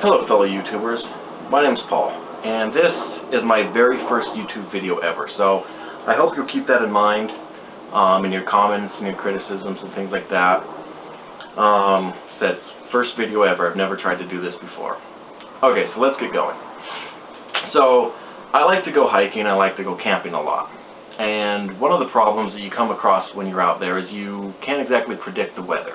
Hello fellow YouTubers, my name is Paul, and this is my very first YouTube video ever, so I hope you'll keep that in mind in your comments and your criticisms and things like that. That's first video ever. I've never tried to do this before. Okay, so let's get going. So I like to go hiking, I like to go camping a lot, and one of the problems that you come across when you're out there is you can't exactly predict the weather.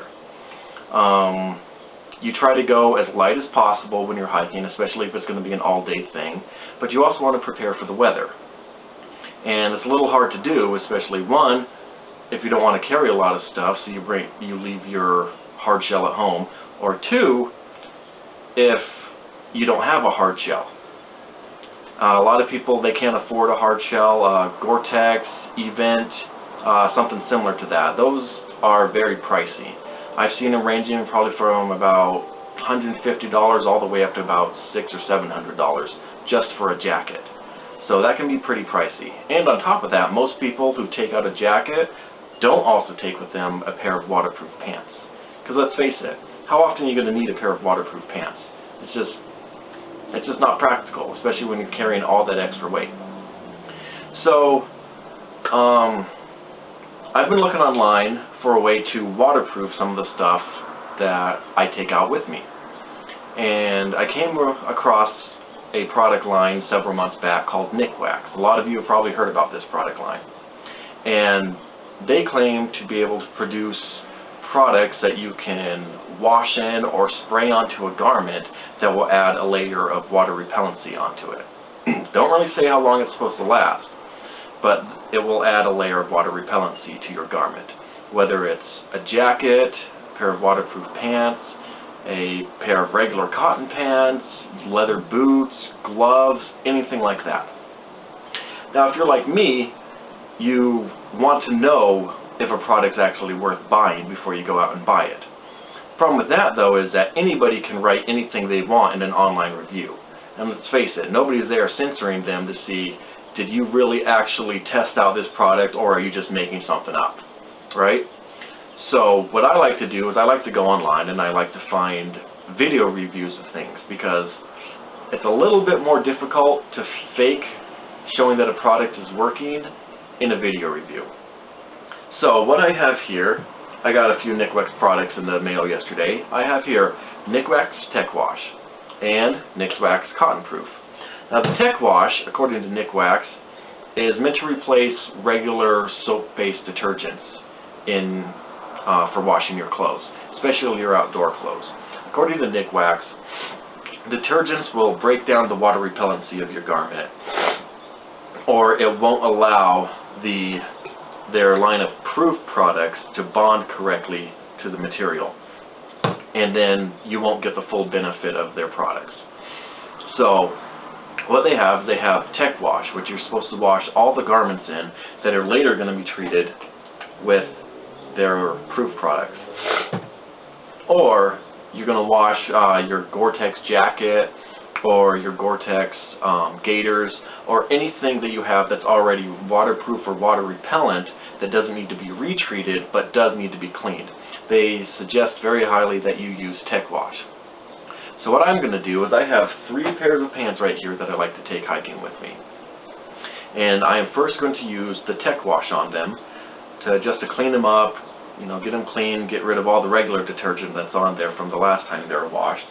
You try to go as light as possible when you're hiking, especially if it's going to be an all-day thing, but you also want to prepare for the weather. And it's a little hard to do, especially one, if you don't want to carry a lot of stuff, so you leave your hard shell at home, or two, if you don't have a hard shell. A lot of people, they can't afford a hard shell, Gore-Tex, Event, something similar to that. Those are very pricey. I've seen them ranging probably from about $150 all the way up to about $600 or $700 just for a jacket. So that can be pretty pricey. And on top of that, most people who take out a jacket don't also take with them a pair of waterproof pants. Because let's face it, how often are you going to need a pair of waterproof pants? It's just not practical, especially when you're carrying all that extra weight. So, I've been looking online for a way to waterproof some of the stuff that I take out with me. And I came across a product line several months back called NikWax. A lot of you have probably heard about this product line. And they claim to be able to produce products that you can wash in or spray onto a garment that will add a layer of water repellency onto it. Don't really say how long it's supposed to last, but it will add a layer of water repellency to your garment. Whether it's a jacket, a pair of waterproof pants, a pair of regular cotton pants, leather boots, gloves, anything like that. Now if you're like me, you want to know if a product's actually worth buying before you go out and buy it. The problem with that though is that anybody can write anything they want in an online review. And let's face it, nobody's there censoring them to see, did you really actually test out this product or are you just making something up, right? So what I like to do is I like to go online and I like to find video reviews of things because it's a little bit more difficult to fake showing that a product is working in a video review. So what I have here, I got a few NikWax products in the mail yesterday. I have here NikWax Tech Wash and NikWax Cotton Proof. Now the Tech Wash, according to NikWax, is meant to replace regular soap-based detergents for washing your clothes, especially your outdoor clothes. According to NikWax, detergents will break down the water repellency of your garment, or it won't allow their line of proof products to bond correctly to the material, and then you won't get the full benefit of their products. So what they have Tech Wash, which you're supposed to wash all the garments in that are later going to be treated with their proof products. Or you're going to wash your Gore-Tex jacket or your Gore-Tex gaiters or anything that you have that's already waterproof or water repellent that doesn't need to be retreated but does need to be cleaned. They suggest very highly that you use Tech Wash. So what I'm going to do is I have 3 pairs of pants right here that I like to take hiking with me. And I am first going to use the Tech Wash on them just to clean them up, get them clean, get rid of all the regular detergent that's on there from the last time they were washed.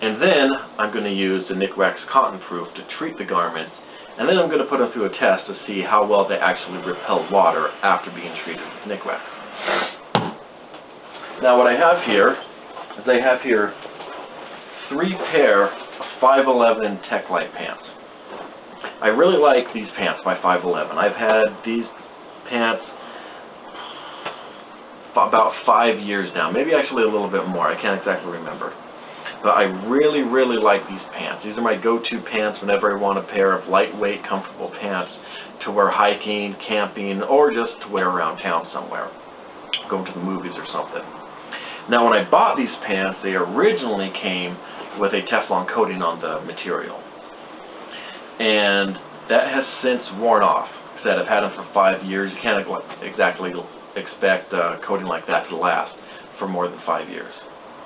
And then I'm going to use the NikWax Cotton Proof to treat the garments, and then I'm going to put them through a test to see how well they actually repel water after being treated with NikWax. Now what I have here is I have here 3 pair of 511 Tech Light pants. I really like these pants by 511. I've had these pants about 5 years now, maybe actually a little bit more, I can't exactly remember. But I really, really like these pants. These are my go-to pants whenever I want a pair of lightweight, comfortable pants to wear hiking, camping, or just to wear around town somewhere, going to the movies or something. Now when I bought these pants, they originally came with a Teflon coating on the material. And that has since worn off. Like I said, I've had them for 5 years. You can't exactly expect a coating like that to last for more than 5 years.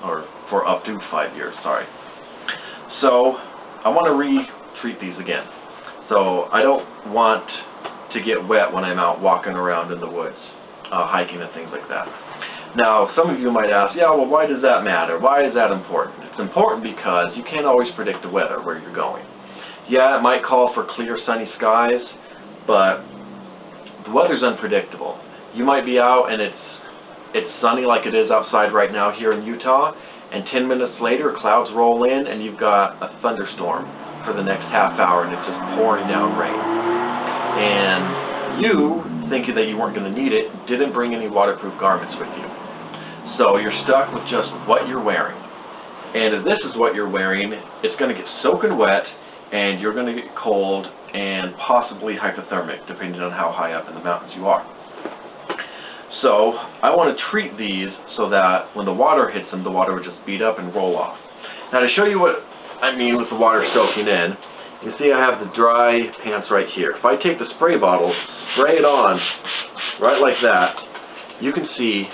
Or for up to 5 years, sorry. So I want to re-treat these again. So I don't want to get wet when I'm out walking around in the woods, hiking and things like that. Now, some of you might ask, yeah, well, why does that matter? Why is that important? It's important because you can't always predict the weather where you're going. Yeah, it might call for clear, sunny skies, but the weather's unpredictable. You might be out and it's sunny like it is outside right now here in Utah, and 10 minutes later clouds roll in and you've got a thunderstorm for the next half hour and it's just pouring down rain. And you, thinking that you weren't going to need it, didn't bring any waterproof garments with you. So you're stuck with just what you're wearing. And if this is what you're wearing, it's going to get soaking wet and you're going to get cold and possibly hypothermic, depending on how high up in the mountains you are. So I want to treat these so that when the water hits them, the water would just beat up and roll off. Now to show you what I mean with the water soaking in, you see I have the dry pants right here. If I take the spray bottle, spray it on right like that, you can see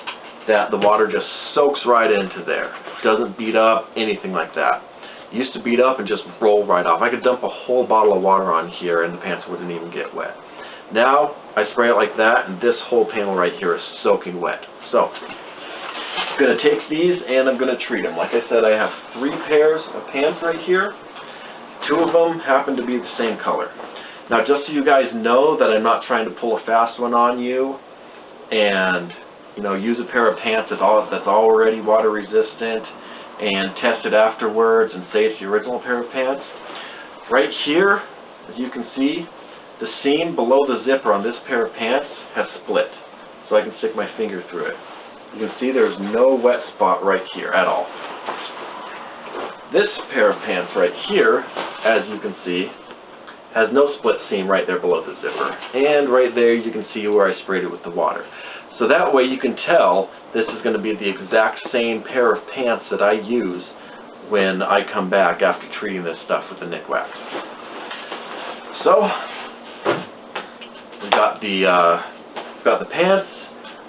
that the water just soaks right into there. It doesn't beat up, anything like that. It used to beat up and just roll right off. I could dump a whole bottle of water on here and the pants wouldn't even get wet. Now, I spray it like that, and this whole panel right here is soaking wet. So, I'm going to take these, and I'm going to treat them. Like I said, I have 3 pairs of pants right here. 2 of them happen to be the same color. Now, just so you guys know that I'm not trying to pull a fast one on you, and, you know, use a pair of pants that's already water resistant, and test it afterwards, and say it's the original pair of pants. Right here, as you can see, the seam below the zipper on this pair of pants has split, so I can stick my finger through it. You can see there's no wet spot right here at all. This pair of pants right here, as you can see, has no split seam right there below the zipper. And right there you can see where I sprayed it with the water. So that way you can tell this is going to be the exact same pair of pants that I use when I come back after treating this stuff with the NikWax. So, we've got the pants,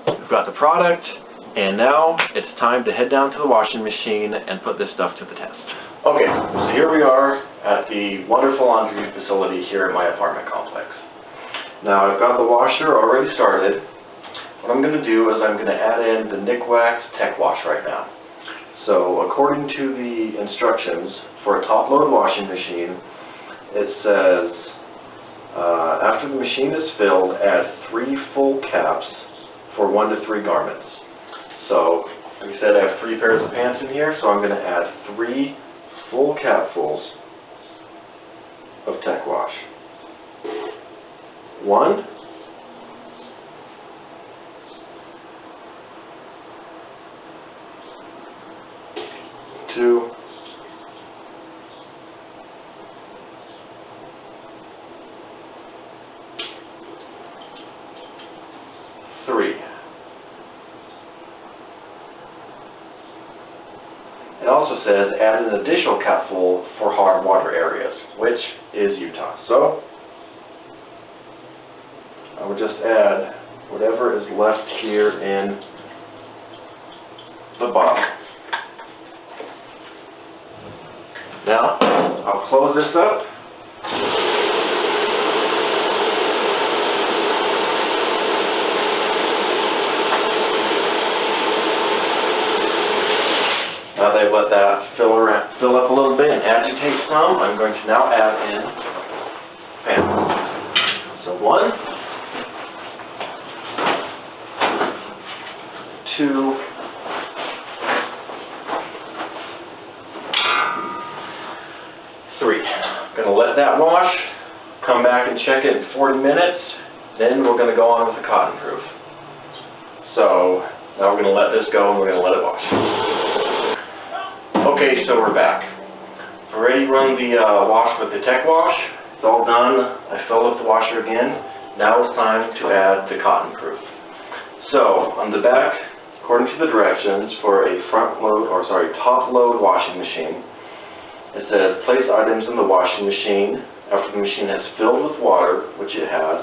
we've got the product, and now it's time to head down to the washing machine and put this stuff to the test. Okay, so here we are at the wonderful laundry facility here at my apartment complex. Now I've got the washer already started. What I'm going to do is I'm going to add in the NikWax Tech Wash right now. So according to the instructions for a top-load washing machine, it says after the machine is filled, add 3 full caps for 1 to 3 garments. So, like I said, I have 3 pairs of pants in here, so I'm going to add 3 full capfuls of Tech Wash. 1, 2, 3. It also says add an additional capful for hard water areas, which is Utah. So I would just add whatever is left here in the bottle. Now I'll close this up. Now that I've let that fill up a little bit and agitate some, I'm going to now add in pants. So 1, 2, 3. I'm going to let that wash, come back and check it in 40 minutes, then we're going to go on with the Cotton Proof. So now we're going to let this go and we're going to let it wash. Okay, so we're back. I've already run the wash with the Tech Wash. It's all done. I filled up the washer again. Now it's time to add the Cotton Proof. So on the back, according to the directions for a top-load washing machine, it says place items in the washing machine. After the machine has filled with water, which it has,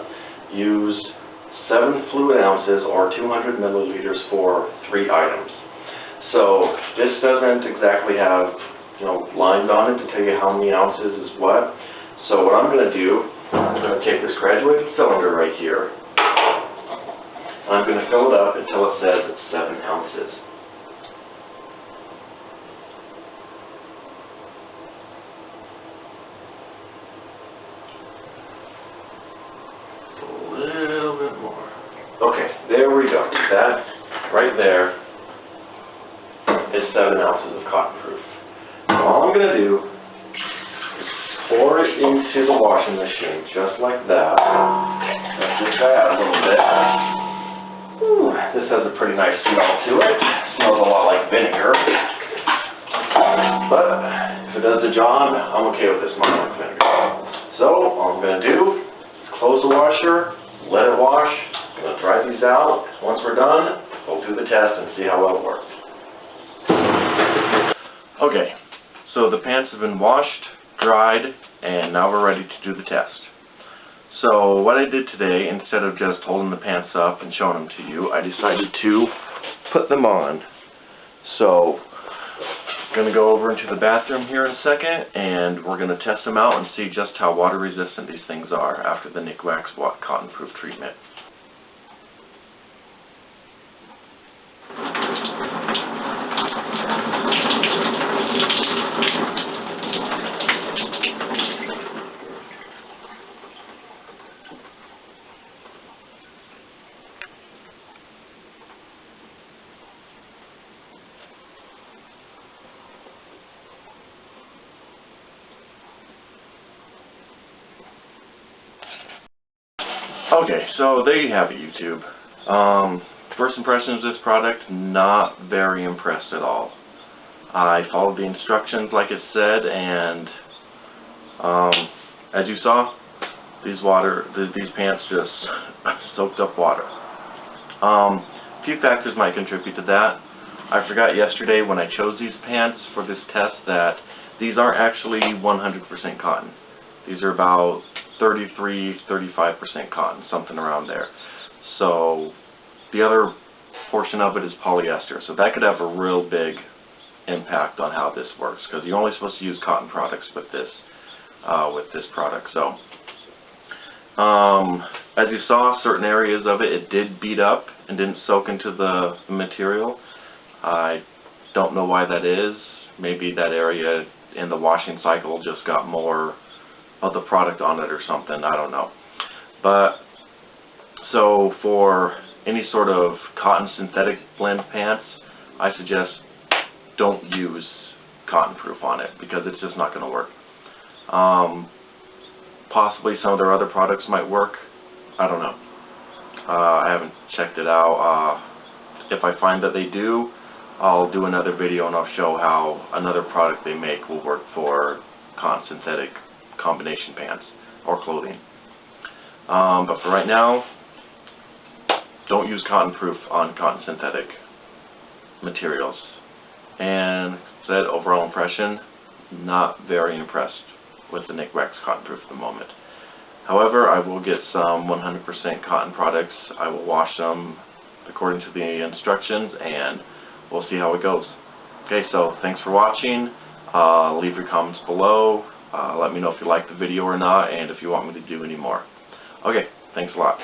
use 7 fluid ounces or 200 milliliters for 3 items. So this doesn't exactly have lines on it to tell you how many ounces is what. So what I'm going to do, I'm going to take this graduated cylinder right here, and I'm going to fill it up until it says it's 7 ounces. A little bit more. Okay, there we go. That right there is 7 ounces of cotton proof. So all I'm going to do is pour it into the washing machine just like that. Let's just try out a little bit. Ooh, this has a pretty nice smell to it. Smells a lot like vinegar. But if it does the job, I'm okay with it smelling like vinegar. So all I'm going to do is close the washer, let it wash. I'm going to dry these out. Once we're done, we'll do the test and see how well it works. Okay, so the pants have been washed, dried, and now we're ready to do the test. So what I did today, instead of just holding the pants up and showing them to you, I decided to put them on. So I'm going to go over into the bathroom here in a second, and we're going to test them out and see just how water resistant these things are after the NikWax Cotton Proof treatment. Okay, so there you have it, YouTube. First impressions of this product, not very impressed at all. I followed the instructions like it said, and as you saw, these pants just soaked up water. A few factors might contribute to that. I forgot yesterday when I chose these pants for this test that these aren't actually 100% cotton. These are about 33–35% cotton, something around there. So the other portion of it is polyester, so that could have a real big impact on how this works, because you're only supposed to use cotton products with this product. So as you saw, certain areas of it did beat up and didn't soak into the material. I don't know why that is. Maybe that area in the washing cycle just got more of the product on it or something, I don't know. But so for any sort of cotton synthetic blend pants, I suggest don't use cotton proof on it, because it's just not going to work. Possibly some of their other products might work, I don't know. I haven't checked it out. If I find that they do, I'll do another video and I'll show how another product they make will work for cotton synthetic combination pants or clothing. But for right now, don't use cotton proof on cotton synthetic materials. And said overall impression, not very impressed with the NikWax Cotton Proof at the moment. However, I will get some 100% cotton products. I will wash them according to the instructions, and we'll see how it goes. Okay, so thanks for watching. Leave your comments below. Let me know if you like the video or not, and if you want me to do any more. Okay, thanks a lot.